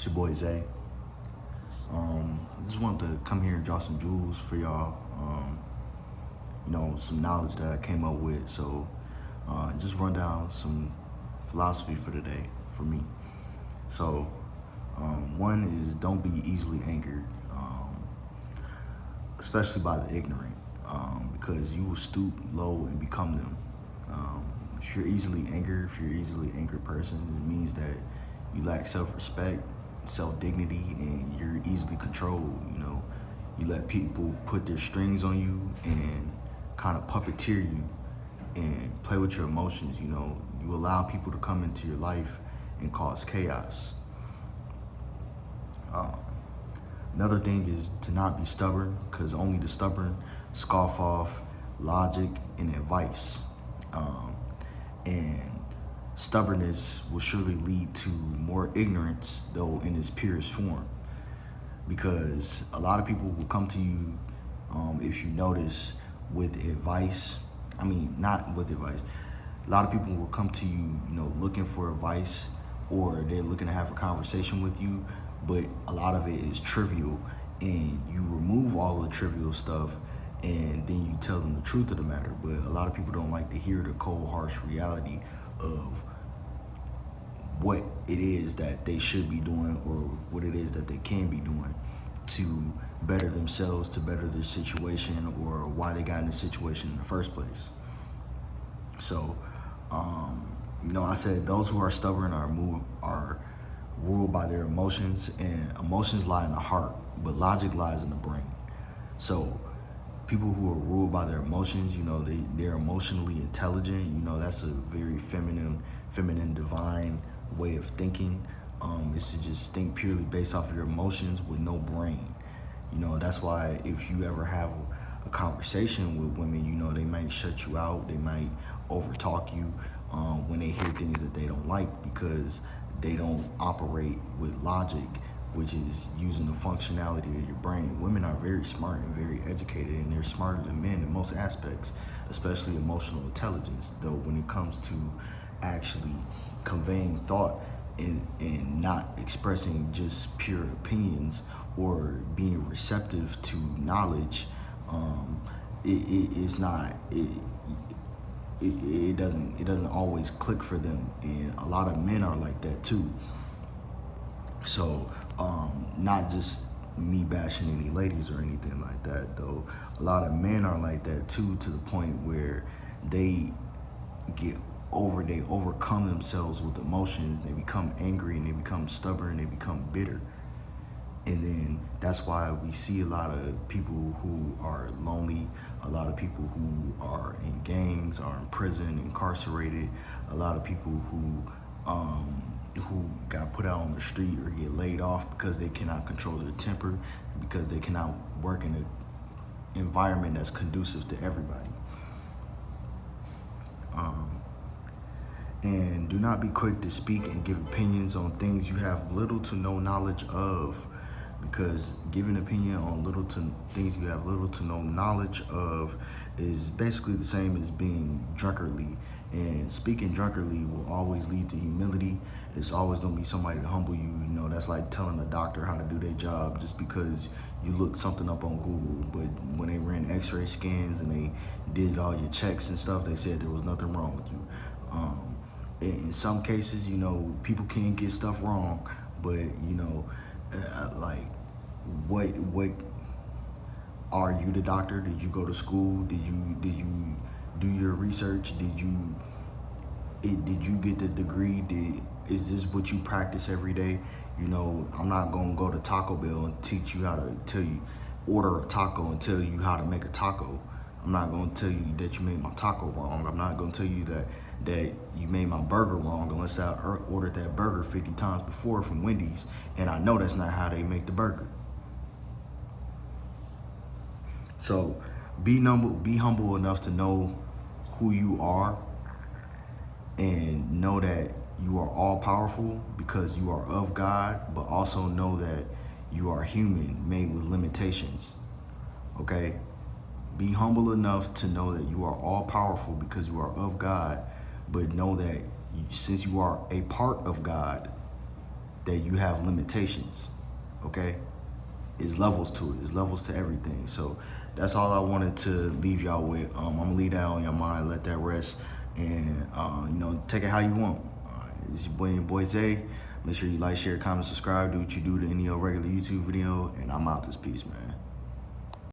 It's your boy Zay. I just wanted to come here and drop some jewels for y'all. Some knowledge that I came up with. So just run down some philosophy for today for me. So one is don't be easily angered, especially by the ignorant, because you will stoop low and become them. If you're easily angered, if you're an easily angered person, it means that you lack self-respect, self-dignity, and you're easily controlled. You let people put their strings on you and kind of puppeteer you and play with your emotions. You allow people to come into your life and cause chaos. Another thing is to not be stubborn, because only the stubborn scoff off logic and advice. And stubbornness will surely lead to more ignorance, though in its purest form. Because a lot of people will come to you, if you notice, with advice. Not with advice. A lot of people will come to you, looking for advice, or they're looking to have a conversation with you, but a lot of it is trivial, and you remove all of the trivial stuff, and then you tell them the truth of the matter. But a lot of people don't like to hear the cold, harsh reality of what it is that they should be doing, or what it is that they can be doing to better themselves, to better their situation, or why they got in this situation in the first place. So, I said those who are stubborn are ruled by their emotions, and emotions lie in the heart, but logic lies in the brain. So people who are ruled by their emotions, they're emotionally intelligent. That's a very feminine, divine way of thinking. Is to just think purely based off of your emotions with no brain. That's why if you ever have a conversation with women, they might shut you out, they might overtalk you when they hear things that they don't like, because they don't operate with logic, which is using the functionality of your brain. Women are very smart and very educated, and they're smarter than men in most aspects, especially emotional intelligence, though when it comes to actually conveying thought and not expressing just pure opinions or being receptive to knowledge, it doesn't always click for them, and a lot of men are like that too. So not just me bashing any ladies or anything like that, though a lot of men are like that too, to the point where they overcome themselves with emotions. They become angry, and they become stubborn, they become bitter. And then that's why we see a lot of people who are lonely, a lot of people who are in gangs, are in prison, incarcerated, a lot of people who got put out on the street or get laid off because they cannot control their temper, because they cannot work in an environment that's conducive to everybody. And do not be quick to speak and give opinions on things you have little to no knowledge of, because giving opinion on things you have little to no knowledge of is basically the same as being drunkardly. And speaking drunkardly will always lead to humility. It's always going to be somebody to humble you. That's like telling a doctor how to do their job just because you looked something up on Google. But when they ran x-ray scans and they did all your checks and stuff, they said there was nothing wrong with you. In some cases, people can get stuff wrong, but like, what are you the doctor? Did you go to school? Did you do your research? Did you get the degree? Is this what you practice every day? I'm not gonna go to Taco Bell and teach you how to order a taco and tell you how to make a taco. I'm not gonna tell you that you made my taco wrong. I'm not gonna tell you that you made my burger wrong, unless I ordered that burger 50 times before from Wendy's, and I know that's not how they make the burger. So be humble enough to know who you are, and know that you are all powerful because you are of God, but also know that you are human, made with limitations. Okay? Be humble enough to know that you are all powerful because you are of God, but know that since you are a part of God, that you have limitations, okay? It's levels to it. It's levels to everything. So that's all I wanted to leave y'all with. I'm gonna leave that on your mind, let that rest, and you know, take it how you want. It's your boy Zay. Make sure you like, share, comment, subscribe, do what you do to any regular YouTube video, and I'm out this piece, man.